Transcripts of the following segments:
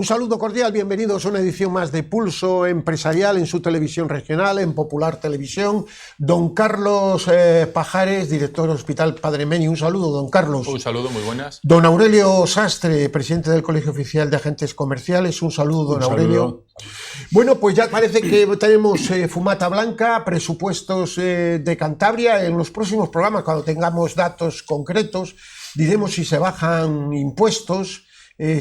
Un saludo cordial, bienvenidos a una edición más de Pulso Empresarial en su televisión regional, en Popular Televisión. Don Carlos Pajares, director del Hospital Padre Meni. Un saludo, don Carlos. Un saludo, muy buenas. Don Aurelio Sastre, presidente del Colegio Oficial de Agentes Comerciales. Un saludo, don Aurelio. Bueno, pues ya parece que tenemos fumata blanca, presupuestos de Cantabria. En los próximos programas, cuando tengamos datos concretos, diremos si se bajan impuestos,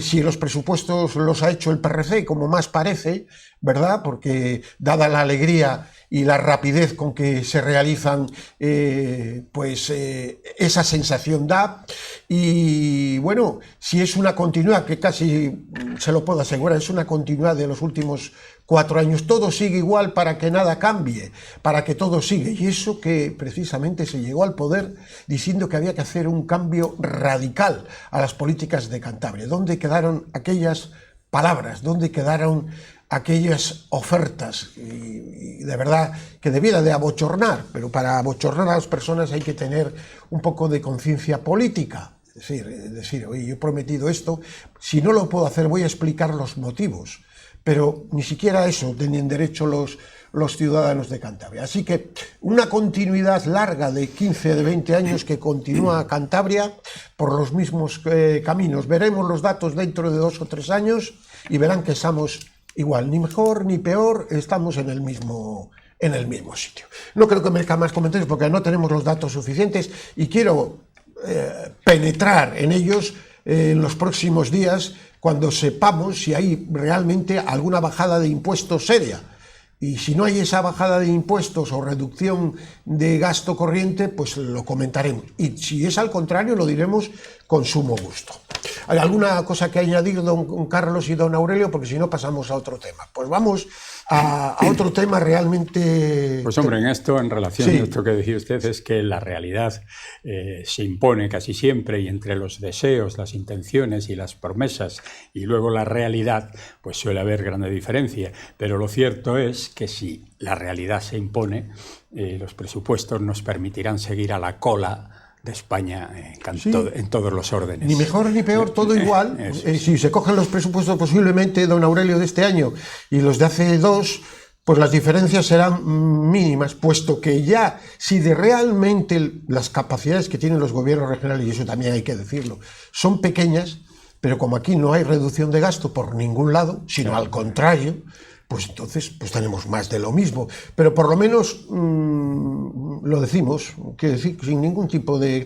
si los presupuestos los ha hecho el PRC, como más parece, ¿verdad? Porque dada la alegría y la rapidez con que se realizan, esa sensación da. Y bueno, si es una continuidad, que casi se lo puedo asegurar, es una continuidad de los últimos 4 años, todo sigue igual para que nada cambie, para que todo siga. Y eso que precisamente se llegó al poder diciendo que había que hacer un cambio radical a las políticas de Cantabria. ¿Dónde quedaron aquellas palabras? ¿Dónde quedaron aquellas ofertas? Y de verdad que debiera de abochornar, pero para abochornar a las personas hay que tener un poco de conciencia política. Es decir, oye, yo he prometido esto, si no lo puedo hacer voy a explicar los motivos, pero ni siquiera eso tienen derecho los ciudadanos de Cantabria. Así que una continuidad larga de 15, de 20 años que continúa Cantabria por los mismos caminos. Veremos los datos dentro de 2 o 3 años y verán que estamos igual, ni mejor ni peor, estamos en el mismo sitio. No creo que merezca más comentarios porque no tenemos los datos suficientes y quiero penetrar en ellos en los próximos días cuando sepamos si hay realmente alguna bajada de impuestos seria. Y si no hay esa bajada de impuestos o reducción de gasto corriente, pues lo comentaremos. Y si es al contrario, lo diremos con sumo gusto. ¿Hay alguna cosa que añadir, don Carlos y don Aurelio? Porque si no, pasamos a otro tema. Pues vamos a otro tema realmente... Pues hombre, en relación a esto que decía usted, es que la realidad se impone casi siempre, y entre los deseos, las intenciones y las promesas y luego la realidad, pues suele haber grande diferencia. Pero lo cierto es que si la realidad se impone, los presupuestos nos permitirán seguir a la cola de España en todos los órdenes. Ni mejor ni peor, todo igual. Si se cogen los presupuestos posiblemente, don Aurelio, de este año y los de hace 2, pues las diferencias serán mínimas, puesto que ya, si de realmente las capacidades que tienen los gobiernos regionales, y eso también hay que decirlo, son pequeñas, pero como aquí no hay reducción de gasto por ningún lado, sino al contrario, pues entonces pues tenemos más de lo mismo. Pero por lo menos lo decimos, quiero decir, sin ningún tipo de...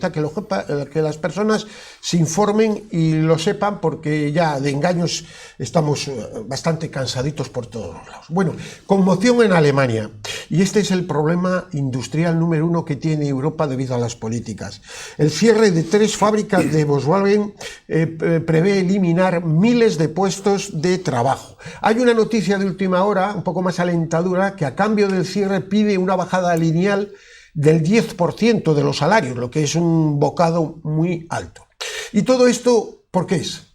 que las personas se informen y lo sepan, porque ya de engaños estamos bastante cansaditos por todos lados. Bueno, conmoción en Alemania. Y este es el problema industrial número 1 que tiene Europa debido a las políticas. El cierre de 3 fábricas de Volkswagen prevé eliminar miles de puestos de trabajo. Hay una noticia de última hora, un poco más alentadora, que a cambio del cierre pide una bajada lineal del 10% de los salarios, lo que es un bocado muy alto. ¿Y todo esto por qué es?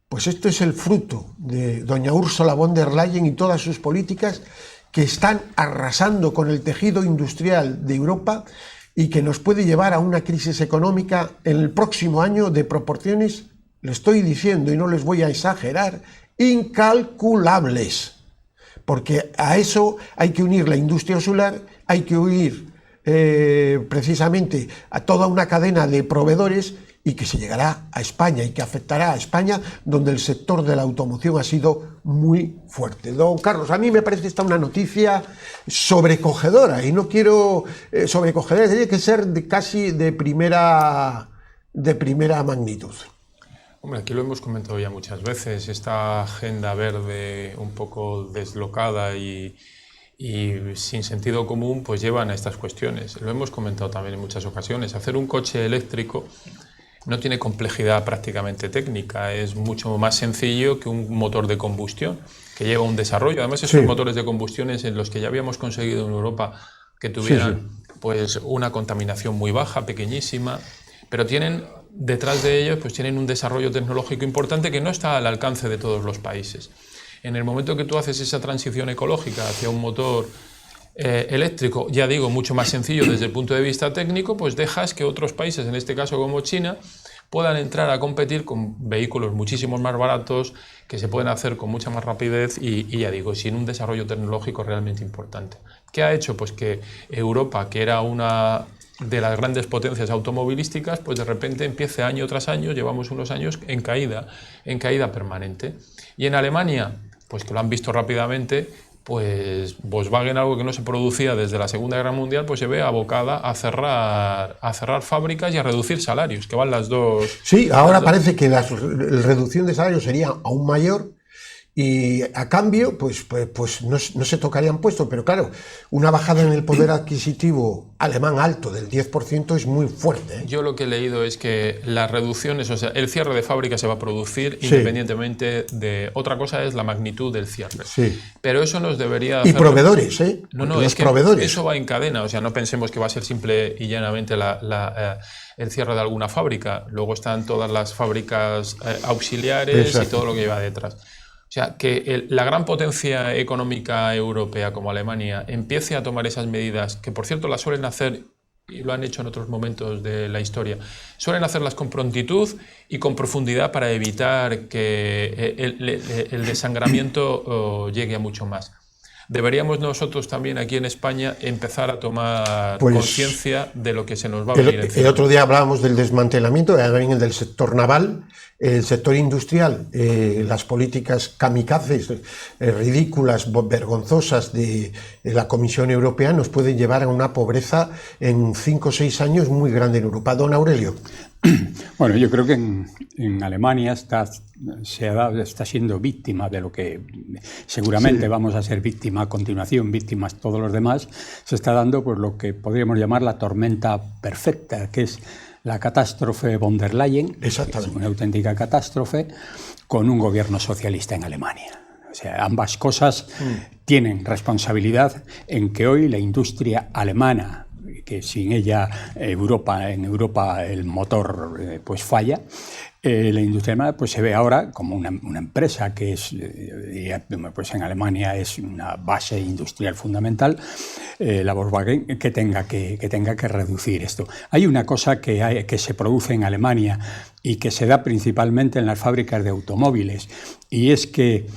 Pues esto es el fruto de doña Ursula von der Leyen y todas sus políticas que están arrasando con el tejido industrial de Europa y que nos puede llevar a una crisis económica en el próximo año de proporciones, lo estoy diciendo y no les voy a exagerar, incalculables. Porque a eso hay que unir la industria solar, hay que unir precisamente a toda una cadena de proveedores y que se llegará a España y que afectará a España, donde el sector de la automoción ha sido muy fuerte. Don Carlos, a mí me parece esta una noticia sobrecogedora, y no quiero sobrecogedora, tiene que ser casi de primera magnitud. Hombre, aquí lo hemos comentado ya muchas veces, esta agenda verde un poco deslocada y sin sentido común, pues llevan a estas cuestiones. Lo hemos comentado también en muchas ocasiones. Hacer un coche eléctrico no tiene complejidad prácticamente técnica, es mucho más sencillo que un motor de combustión, que lleva un desarrollo. Además, esos motores de combustión en los que ya habíamos conseguido en Europa que tuvieran pues una contaminación muy baja, pequeñísima, pero tienen detrás de ellos pues tienen un desarrollo tecnológico importante que no está al alcance de todos los países. En el momento que tú haces esa transición ecológica hacia un motor eléctrico, ya digo, mucho más sencillo desde el punto de vista técnico, pues dejas que otros países, en este caso como China, puedan entrar a competir con vehículos muchísimo más baratos, que se pueden hacer con mucha más rapidez y ya digo, sin un desarrollo tecnológico realmente importante. ¿Qué ha hecho? Pues que Europa, que era una de las grandes potencias automovilísticas, pues de repente empiece año tras año, llevamos unos años en caída permanente. Y en Alemania, pues que lo han visto rápidamente, pues Volkswagen, algo que no se producía desde la Segunda Guerra Mundial, pues se ve abocada a cerrar fábricas y a reducir salarios, que van las dos. Sí, ahora parece que la reducción de salarios sería aún mayor y a cambio pues no se tocarían puestos, pero claro, una bajada en el poder adquisitivo alemán alto del 10% es muy fuerte, ¿eh? Yo lo que he leído es que las reducciones, o sea, el cierre de fábricas se va a producir independientemente de... Otra cosa es la magnitud del cierre. Sí. Pero eso nos debería hacer... Y proveedores, ¿eh? No, es que proveedores. Eso va en cadena, o sea, no pensemos que va a ser simple y llanamente el cierre de alguna fábrica. Luego están todas las fábricas auxiliares. Exacto. Y todo lo que lleva detrás. O sea, que la gran potencia económica europea como Alemania empiece a tomar esas medidas, que por cierto las suelen hacer, y lo han hecho en otros momentos de la historia, suelen hacerlas con prontitud y con profundidad para evitar que el desangramiento llegue a mucho más. Deberíamos nosotros también aquí en España empezar a tomar conciencia de lo que se nos va a venir encima. El otro día hablábamos del desmantelamiento, también del sector naval, el sector industrial, las políticas kamikazes, ridículas, vergonzosas de la Comisión Europea nos pueden llevar a una pobreza en 5 o 6 años muy grande en Europa. Don Aurelio. Bueno, yo creo que en Alemania está siendo víctima de lo que seguramente vamos a ser víctima a continuación, víctimas todos los demás. Se está dando pues lo que podríamos llamar la tormenta perfecta, que es la catástrofe von der Leyen, que es una auténtica catástrofe, con un gobierno socialista en Alemania. O sea, ambas cosas tienen responsabilidad en que hoy la industria alemana, que sin ella en Europa el motor pues falla, la industria alemana pues se ve ahora como una empresa que es pues en Alemania es una base industrial fundamental, la Volkswagen, que tenga que reducir esto. Hay una cosa que se produce en Alemania y que se da principalmente en las fábricas de automóviles, y es que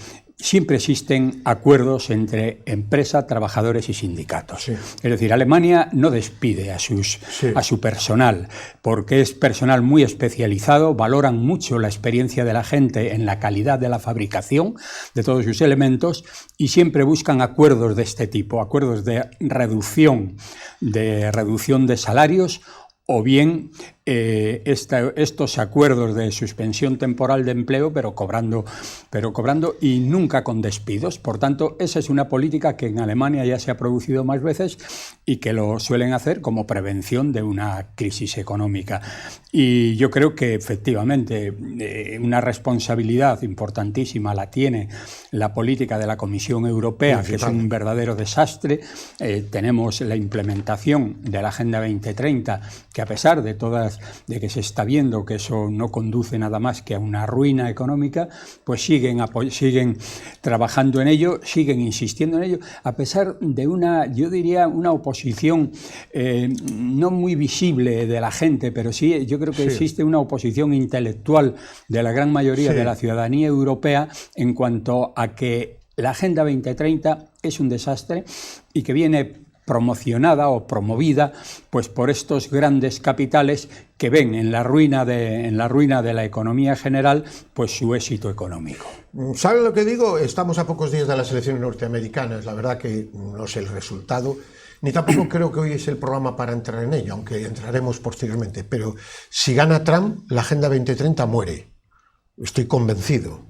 siempre existen acuerdos entre empresa, trabajadores y sindicatos. Sí. Es decir, Alemania no despide a su personal, porque es personal muy especializado, valoran mucho la experiencia de la gente en la calidad de la fabricación de todos sus elementos y siempre buscan acuerdos de este tipo, acuerdos de reducción de salarios, o bien estos acuerdos de suspensión temporal de empleo, pero cobrando y nunca con despidos. Por tanto, esa es una política que en Alemania ya se ha producido más veces y que lo suelen hacer como prevención de una crisis económica. Y yo creo que efectivamente una responsabilidad importantísima la tiene la política de la Comisión Europea, que es un verdadero desastre. Tenemos la implementación de la Agenda 2030, que a pesar de que se está viendo que eso no conduce nada más que a una ruina económica, pues siguen trabajando en ello, siguen insistiendo en ello, a pesar de yo diría una oposición no muy visible de la gente, pero sí, yo creo que existe una oposición intelectual de la gran mayoría de la ciudadanía europea en cuanto a que la Agenda 2030 es un desastre y que viene promocionada o promovida pues por estos grandes capitales que ven en la ruina de la economía general pues su éxito económico. ¿Saben lo que digo? Estamos a pocos días de las elecciones norteamericanas. La verdad que no sé el resultado, ni tampoco creo que hoy es el programa para entrar en ello, aunque entraremos posteriormente. Pero si gana Trump, la Agenda 2030 muere. Estoy convencido.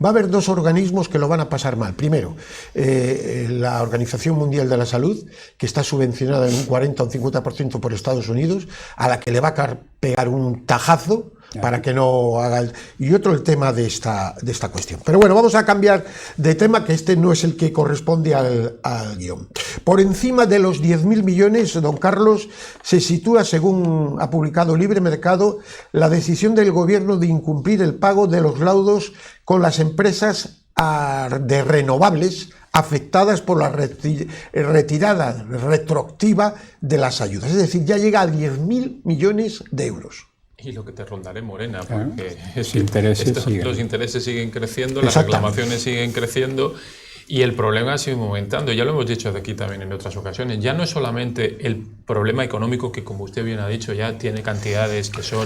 Va a haber 2 organismos que lo van a pasar mal. Primero, la Organización Mundial de la Salud, que está subvencionada en un 40 o un 50% por Estados Unidos, a la que le va a pegar un tajazo para que no haga... Y otro el tema de esta cuestión. Pero bueno, vamos a cambiar de tema, que este no es el que corresponde al guión. Por encima de los 10.000 millones, don Carlos, se sitúa, según ha publicado Libre Mercado, la decisión del gobierno de incumplir el pago de los laudos con las empresas de renovables afectadas por la retirada retroactiva de las ayudas. Es decir, ya llega a 10.000 millones de euros. Y lo que te rondaré, Morena, Claro, porque los intereses siguen creciendo, las reclamaciones siguen creciendo y el problema sigue aumentando. Ya lo hemos dicho de aquí también en otras ocasiones. Ya no es solamente el problema económico, que como usted bien ha dicho, ya tiene cantidades que son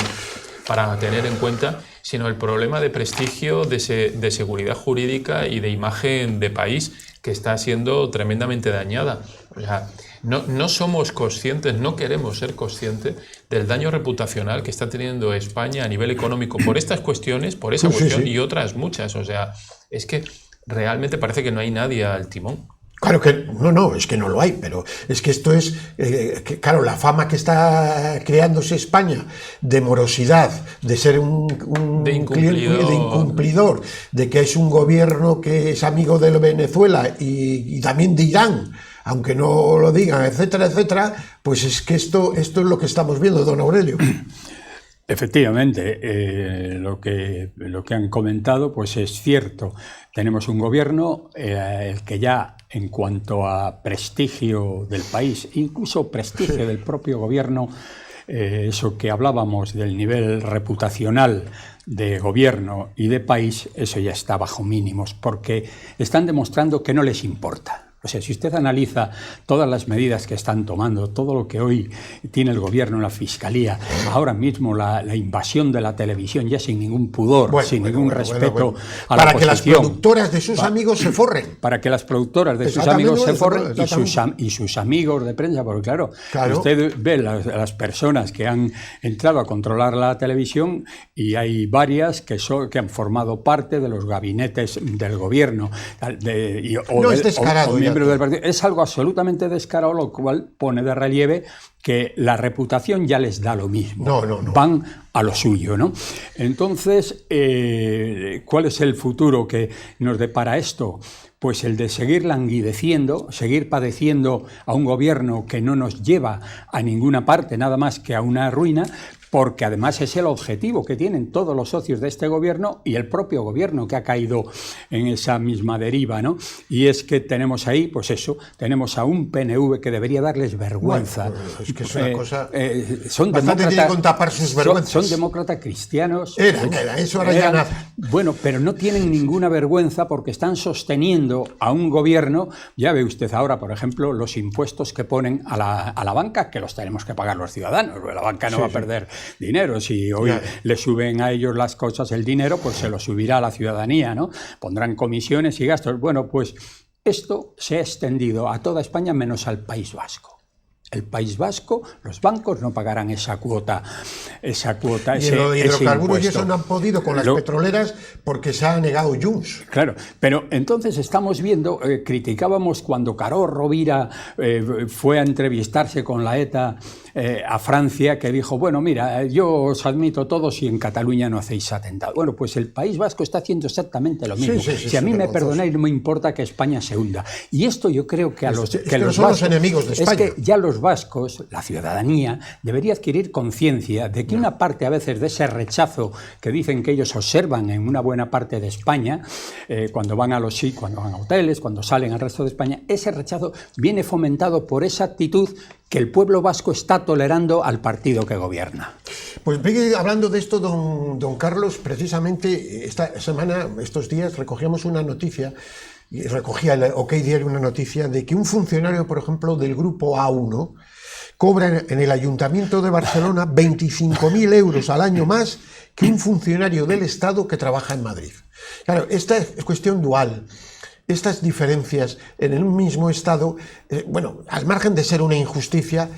para tener en cuenta, sino el problema de prestigio, de seguridad jurídica y de imagen de país, que está siendo tremendamente dañada. O sea, no somos conscientes, no queremos ser conscientes del daño reputacional que está teniendo España a nivel económico por estas cuestiones, por esa cuestión y otras muchas. O sea, es que realmente parece que no hay nadie al timón. Claro que no, es que no lo hay, pero es que esto es, claro, la fama que está creándose España de morosidad, de ser de incumplidor, de que es un gobierno que es amigo de Venezuela y también de Irán, aunque no lo digan, etcétera, etcétera, pues es que esto es lo que estamos viendo, don Aurelio. Efectivamente, lo que han comentado pues es cierto. Tenemos un gobierno el que ya, en cuanto a prestigio del país, incluso prestigio del propio gobierno, eso que hablábamos del nivel reputacional de gobierno y de país, eso ya está bajo mínimos, porque están demostrando que no les importa. O sea, si usted analiza todas las medidas que están tomando, todo lo que hoy tiene el gobierno, la fiscalía, ahora mismo la invasión de la televisión, ya sin ningún pudor, sin ningún respeto a la oposición. Para que las productoras de sus amigos se forren. Para que las productoras de sus amigos se forren y sus amigos de prensa, porque claro. Usted ve las personas que han entrado a controlar la televisión y hay varias que han formado parte de los gabinetes del gobierno. Es descarado. Del partido. Es algo absolutamente descarado, lo cual pone de relieve que la reputación ya les da lo mismo. No. Van a lo suyo, ¿no? Entonces, ¿cuál es el futuro que nos depara esto? Pues el de seguir languideciendo, seguir padeciendo a un gobierno que no nos lleva a ninguna parte, nada más que a una ruina, porque además es el objetivo que tienen todos los socios de este gobierno y el propio gobierno que ha caído en esa misma deriva, ¿no? Y es que tenemos ahí, pues eso, tenemos a un PNV que debería darles vergüenza. Bueno, es que es una cosa... son bastante tiene con tapar sus vergüenzas. Son demócratas cristianos. Eso ahora ya nada. Bueno, pero no tienen ninguna vergüenza porque están sosteniendo a un gobierno. Ya ve usted ahora, por ejemplo, los impuestos que ponen a la banca, que los tenemos que pagar los ciudadanos. La banca no va a perder dinero. Si hoy le suben a ellos las cosas, el dinero, pues se lo subirá a la ciudadanía, ¿no? Pondrán comisiones y gastos. Bueno, pues esto se ha extendido a toda España menos al País Vasco. El País Vasco, los bancos no pagarán esa cuota. Y lo de hidrocarburos y eso no han podido con las petroleras porque se ha negado Junts. Claro, pero entonces estamos viendo, criticábamos cuando Carod Rovira fue a entrevistarse con la ETA a Francia, que dijo, bueno, mira, yo os admito todos si en Cataluña no hacéis atentado. Bueno, pues el País Vasco está haciendo exactamente lo mismo. Si a mí me perdonáis, no me importa que España se hunda. Y esto yo creo que a los vascos, enemigos de España. Es que ya los vascos, la ciudadanía, debería adquirir conciencia de que una parte a veces de ese rechazo que dicen que ellos observan en una buena parte de España, cuando van a hoteles, cuando salen al resto de España, ese rechazo viene fomentado por esa actitud que el pueblo vasco está tolerando al partido que gobierna. Pues hablando de esto, don Carlos, precisamente esta semana, estos días, recogíamos una noticia, y recogía el OK Diario una noticia de que un funcionario, por ejemplo, del grupo A1 cobra en el Ayuntamiento de Barcelona 25.000 euros al año más que un funcionario del Estado que trabaja en Madrid. Claro, esta es cuestión dual. Estas diferencias en el mismo Estado, al margen de ser una injusticia,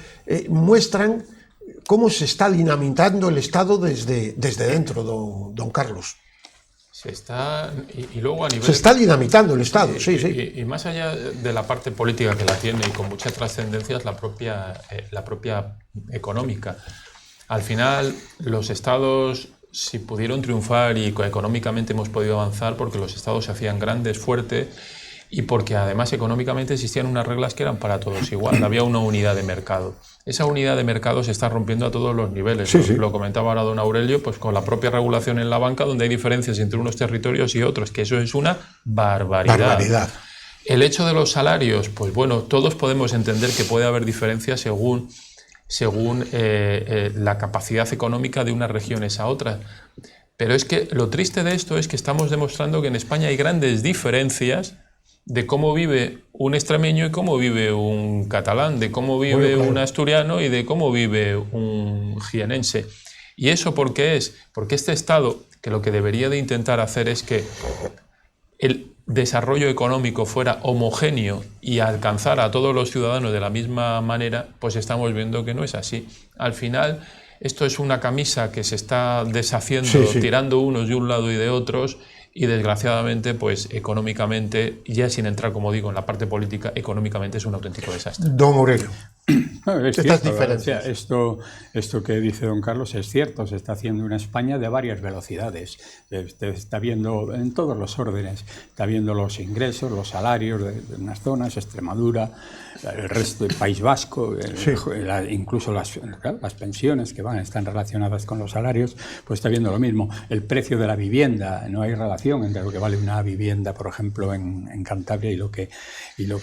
muestran cómo se está dinamitando el Estado desde dentro, don Carlos. Y luego a nivel... Se está dinamitando el Estado, sí. Y más allá de la parte política que la tiene y con mucha trascendencia es la propia económica. Al final, los Estados... Si pudieron triunfar y económicamente hemos podido avanzar porque los estados se hacían grandes, fuertes y porque además económicamente existían unas reglas que eran para todos igual, había una unidad de mercado. Esa unidad de mercado se está rompiendo a todos los niveles. Sí. Lo comentaba ahora don Aurelio, pues con la propia regulación en la banca, donde hay diferencias entre unos territorios y otros, que eso es una barbaridad. El hecho de los salarios, pues bueno, todos podemos entender que puede haber diferencias según según la capacidad económica de unas regiones a otras. Pero es que lo triste de esto es que estamos demostrando que en España hay grandes diferencias de cómo vive un extremeño y cómo vive un catalán, de cómo vive un asturiano y de cómo vive un jienense. ¿Y eso por qué es? Porque este Estado, que lo que debería de intentar hacer es que el desarrollo económico fuera homogéneo y alcanzara a todos los ciudadanos de la misma manera, pues estamos viendo que no es así. Al final, esto es una camisa que se está deshaciendo, tirando unos de un lado y de otros, y desgraciadamente, pues económicamente, ya sin entrar, como digo, en la parte política, económicamente es un auténtico desastre. Don Aurelio. No, es Estas cierto, diferencias. Esto que dice don Carlos es cierto, se está haciendo una España de varias velocidades. Usted está viendo en todos los órdenes, está viendo los ingresos, los salarios de unas zonas, Extremadura, el resto del País Vasco, incluso las pensiones que están relacionadas con los salarios, pues está viendo lo mismo. El precio de la vivienda, no hay relación entre lo que vale una vivienda, por ejemplo, en Cantabria y lo que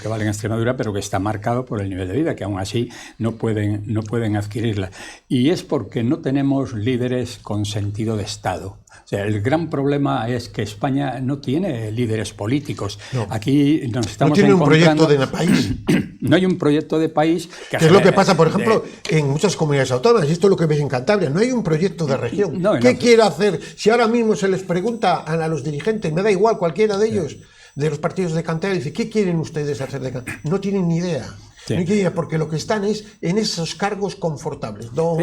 vale en Extremadura, pero que está marcado por el nivel de vida, que aún así no pueden adquirirla. Y es porque no tenemos líderes con sentido de Estado. O sea, el gran problema es que España no tiene líderes políticos. No. Aquí nos estamos encontrando... No tiene un proyecto de país. No hay un proyecto de país... Que es lo que pasa, por ejemplo, en muchas comunidades autónomas, y esto es lo que ves en Cantabria, no hay un proyecto de región. ¿Qué quiere hacer? Si ahora mismo se les pregunta a los dirigentes, me da igual cualquiera de ellos, de los partidos de Cantabria, dice, ¿qué quieren ustedes hacer de Cantabria? No tienen ni idea. Sí. No hay que ir, porque lo que están es en esos cargos confortables. No,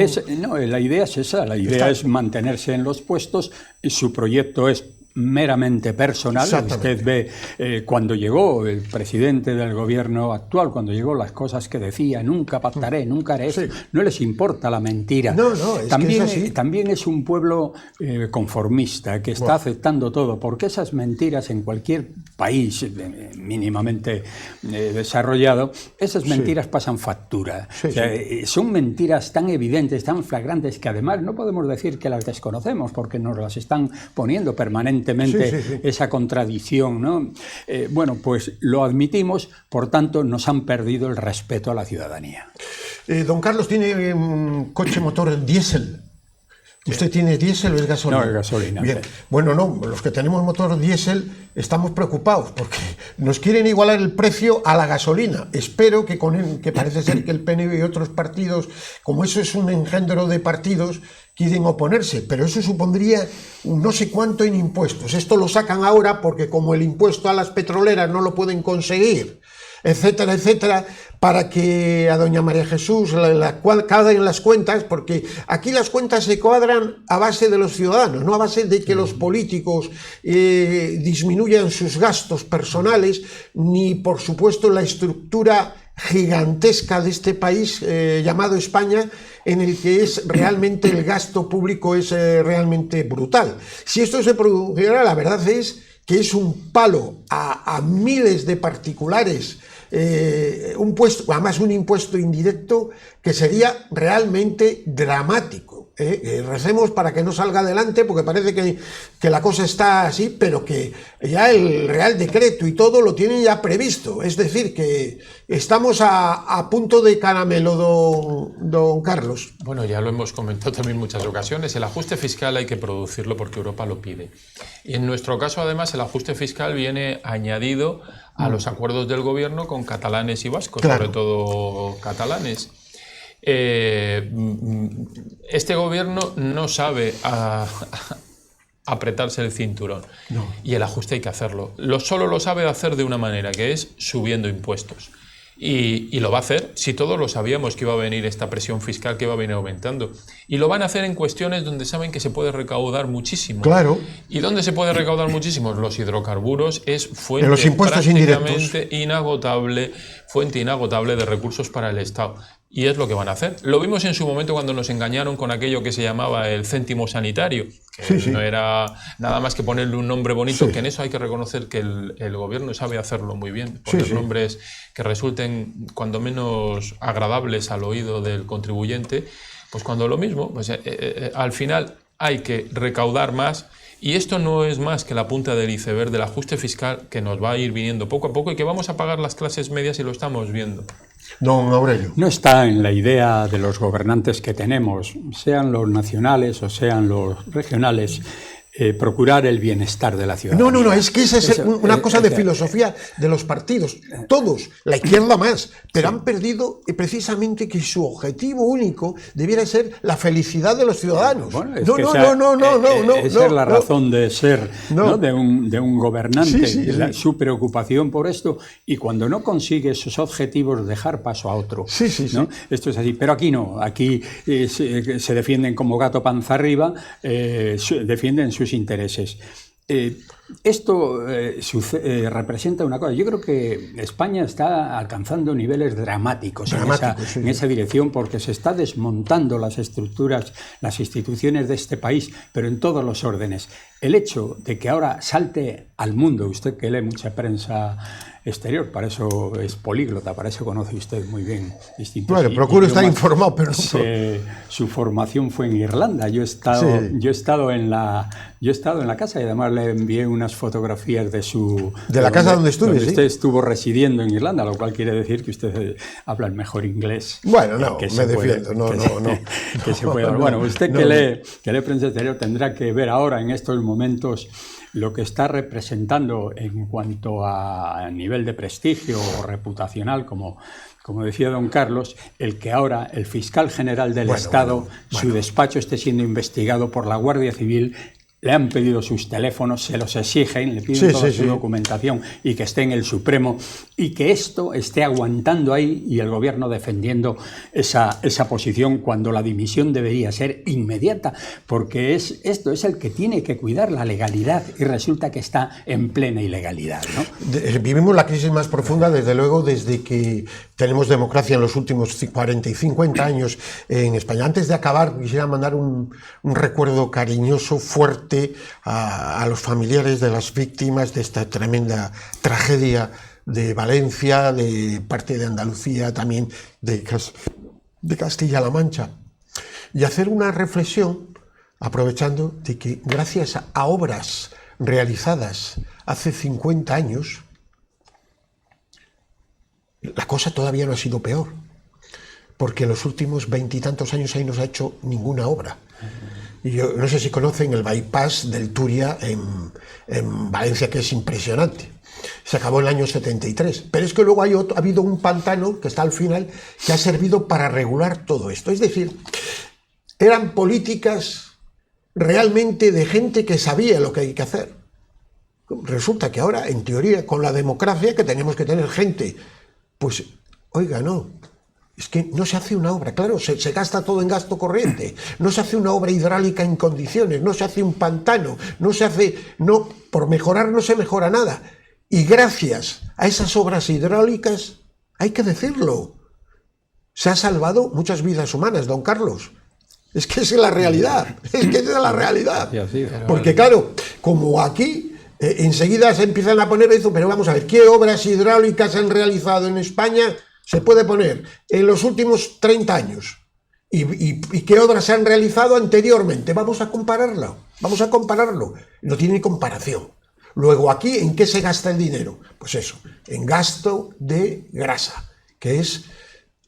la idea es esa, la idea es mantenerse en los puestos, y su proyecto es meramente personal. Usted ve cuando llegó el presidente del gobierno actual, cuando llegó, las cosas que decía, nunca pactaré, nunca haré eso, no les importa la mentira. También es un pueblo conformista que está aceptando todo, porque esas mentiras en cualquier país mínimamente desarrollado, esas mentiras pasan factura. Son mentiras tan evidentes, tan flagrantes, que además no podemos decir que las desconocemos, porque nos las están poniendo permanentemente esa contradicción, ¿no? Bueno, pues lo admitimos, por tanto nos han perdido el respeto a la ciudadanía. Don Carlos tiene un coche motor diésel. ¿Usted tiene diésel o es gasolina? No, es gasolina. Bien. Bueno, no, los que tenemos motor diésel estamos preocupados porque nos quieren igualar el precio a la gasolina. Espero que que parece ser que el PNV y otros partidos, como eso es un engendro de partidos, quieren oponerse, pero eso supondría un no sé cuánto en impuestos. Esto lo sacan ahora porque como el impuesto a las petroleras no lo pueden conseguir, etcétera, etcétera, para que a doña María Jesús cuadren las cuentas, porque aquí las cuentas se cuadran a base de los ciudadanos, no a base de que los políticos disminuyan sus gastos personales, ni por supuesto la estructura gigantesca de este país llamado España, en el que es realmente el gasto público es realmente brutal. Si esto se produjera, la verdad es que es un palo a miles de particulares, además un impuesto indirecto que sería realmente dramático. Recemos para que no salga adelante, porque parece que la cosa está así, pero que ya el Real Decreto y todo lo tienen ya previsto. Es decir, que estamos a punto de caramelo, don Carlos. Bueno, ya lo hemos comentado también en muchas ocasiones. El ajuste fiscal hay que producirlo porque Europa lo pide. Y en nuestro caso, además, el ajuste fiscal viene añadido a los acuerdos del gobierno con catalanes y vascos, sobre todo catalanes. Este gobierno no sabe apretarse el cinturón, y el ajuste hay que hacerlo. Solo lo sabe hacer de una manera, que es subiendo impuestos. Y lo va a hacer, si todos lo sabíamos que iba a venir esta presión fiscal, que iba a venir aumentando. Y lo van a hacer en cuestiones donde saben que se puede recaudar muchísimo. Claro. ¿Y dónde se puede recaudar muchísimo? Los hidrocarburos es fuente los impuestos prácticamente fuente inagotable de recursos para el Estado. Y es lo que van a hacer. Lo vimos en su momento cuando nos engañaron con aquello que se llamaba el céntimo sanitario, que no era nada más que ponerle un nombre bonito, que en eso hay que reconocer que el gobierno sabe hacerlo muy bien, poner nombres que resulten cuando menos agradables al oído del contribuyente, pues cuando lo mismo, pues, al final hay que recaudar más. Y esto no es más que la punta del iceberg del ajuste fiscal que nos va a ir viniendo poco a poco y que vamos a pagar las clases medias, y lo estamos viendo. Don Aurelio. No está en la idea de los gobernantes que tenemos, sean los nacionales o sean los regionales, procurar el bienestar de la ciudadanía. No, es que esa es una cosa de filosofía de los partidos, todos, la izquierda más, pero han perdido precisamente que su objetivo único debiera ser la felicidad de los ciudadanos. Bueno, no. Esa es la razón de ser, ¿no? de un gobernante, sí. Su preocupación por esto, y cuando no consigue esos objetivos, dejar paso a otro. Sí. ¿no? Esto es así, pero aquí no, aquí se defienden como gato panza arriba, defienden sus intereses. Esto representa una cosa. Yo creo que España está alcanzando niveles dramáticos en esa dirección, porque se está desmontando las estructuras, las instituciones de este país, pero en todos los órdenes. El hecho de que ahora salte al mundo, usted que lee mucha prensa exterior, para eso es políglota, para eso conoce usted muy bien distintos idiomas. Procuro estar informado, pero no. Su formación fue en Irlanda. Yo he estado en la casa, y además le envié unas fotografías de la casa donde estuve, donde usted estuvo residiendo en Irlanda, lo cual quiere decir que usted habla el mejor inglés. Bueno, no, me defiendo, no. Que se puede. Bueno, usted que lee prensa exterior tendrá que ver ahora en estos momentos lo que está representando en cuanto a nivel de prestigio o reputacional, como decía don Carlos, el que ahora el fiscal general del Estado, su despacho esté siendo investigado por la Guardia Civil. Le han pedido sus teléfonos, se los exigen, le piden toda su documentación, y que esté en el Supremo, y que esto esté aguantando ahí, y el gobierno defendiendo esa posición, cuando la dimisión debería ser inmediata, porque esto es el que tiene que cuidar la legalidad, y resulta que está en plena ilegalidad, ¿no? Vivimos la crisis más profunda, desde luego, desde que tenemos democracia en los últimos 40 y 50 años en España. Antes de acabar, quisiera mandar un recuerdo cariñoso, fuerte, a los familiares de las víctimas de esta tremenda tragedia de Valencia, de parte de Andalucía, también de Castilla-La Mancha, y hacer una reflexión aprovechando de que gracias a obras realizadas hace 50 años la cosa todavía no ha sido peor, porque en los últimos 20 y tantos años ahí no se ha hecho ninguna obra. Y yo no sé si conocen el bypass del Turia en Valencia, que es impresionante. Se acabó en el año 73. Pero es que luego ha habido un pantano que está al final, que ha servido para regular todo esto. Es decir, eran políticas realmente de gente que sabía lo que hay que hacer. Resulta que ahora, en teoría, con la democracia, que tenemos que tener gente, pues, oiga, no. Es que no se hace una obra, claro, se gasta todo en gasto corriente, no se hace una obra hidráulica en condiciones, no se hace un pantano, por mejorar no se mejora nada. Y gracias a esas obras hidráulicas, hay que decirlo, se han salvado muchas vidas humanas, don Carlos. Es que esa es la realidad, Porque claro, como aquí, enseguida se empiezan a poner eso, pero vamos a ver, ¿qué obras hidráulicas han realizado en España? Se puede poner en los últimos 30 años. ¿Y qué obras se han realizado anteriormente? Vamos a compararlo. No tiene comparación. Luego, aquí, ¿en qué se gasta el dinero? Pues eso, en gasto de grasa, que es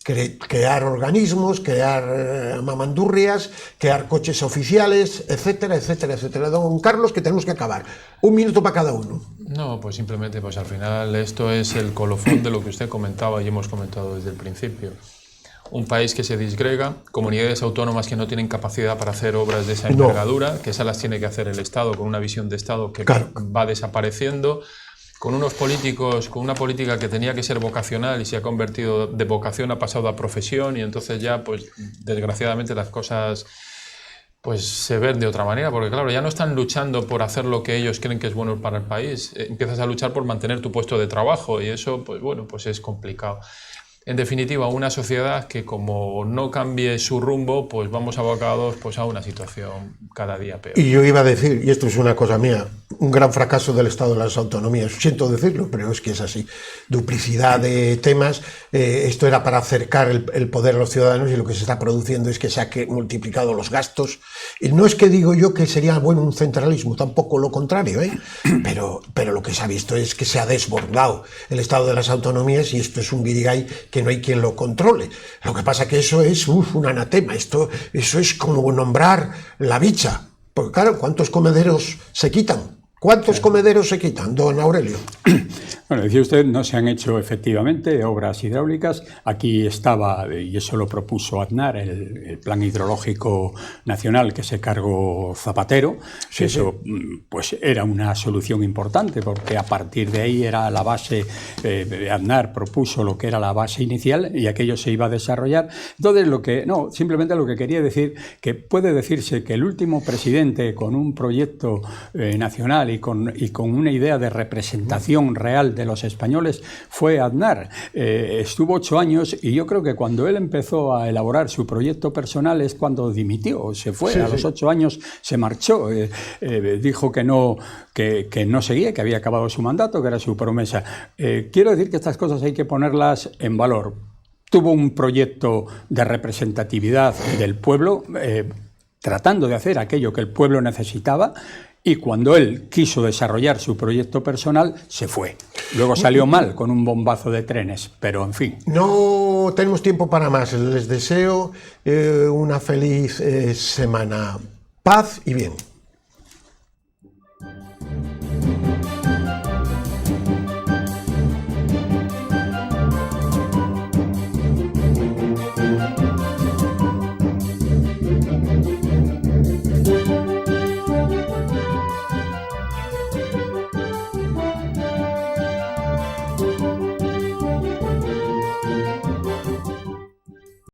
crear organismos, crear mamandurrias, crear coches oficiales, etcétera, etcétera, etcétera. Don Carlos, que tenemos que acabar. 1 minuto para cada uno. No, pues simplemente, pues al final esto es el colofón de lo que usted comentaba y hemos comentado desde el principio. Un país que se disgrega, comunidades autónomas que no tienen capacidad para hacer obras de esa envergadura, que esas las tiene que hacer el Estado, con una visión de Estado que va desapareciendo, con unos políticos, con una política que tenía que ser vocacional y se ha convertido de vocación, ha pasado a profesión, y entonces ya, pues desgraciadamente las cosas pues se ven de otra manera, porque claro, ya no están luchando por hacer lo que ellos creen que es bueno para el país, empiezas a luchar por mantener tu puesto de trabajo, y eso, pues bueno, pues es complicado. En definitiva, una sociedad que como no cambie su rumbo, pues vamos abocados pues a una situación cada día peor. Y yo iba a decir, y esto es una cosa mía, un gran fracaso del Estado de las autonomías. Siento decirlo, pero es que es así. Duplicidad de temas. Esto era para acercar el poder a los ciudadanos, y lo que se está produciendo es que se ha multiplicado los gastos. Y no es que digo yo que sería bueno un centralismo, tampoco lo contrario, pero lo que se ha visto es que se ha desbordado el Estado de las autonomías, y esto es un guirigay que no hay quien lo controle. Lo que pasa que eso es un anatema, eso es como nombrar la bicha. Porque claro, ¿cuántos comederos se quitan? ¿Cuántos comederos se quitan, don Aurelio? Bueno, decía usted, no se han hecho efectivamente obras hidráulicas. Aquí estaba, y eso lo propuso Aznar, el plan hidrológico nacional que se cargó Zapatero. Sí, eso pues era una solución importante, porque a partir de ahí era la base. Aznar propuso lo que era la base inicial y aquello se iba a desarrollar. Entonces, simplemente lo que quería decir, que puede decirse que el último presidente con un proyecto nacional y con una idea de representación real de los españoles fue Aznar. Estuvo 8 años y yo creo que cuando él empezó a elaborar su proyecto personal es cuando dimitió, se fue, a los 8 años se marchó, dijo que no seguía, que había acabado su mandato, que era su promesa. Quiero decir que estas cosas hay que ponerlas en valor. Tuvo un proyecto de representatividad del pueblo, tratando de hacer aquello que el pueblo necesitaba, y cuando él quiso desarrollar su proyecto personal, se fue. Luego salió mal con un bombazo de trenes, pero en fin. No tenemos tiempo para más. Les deseo una feliz semana. Paz y bien.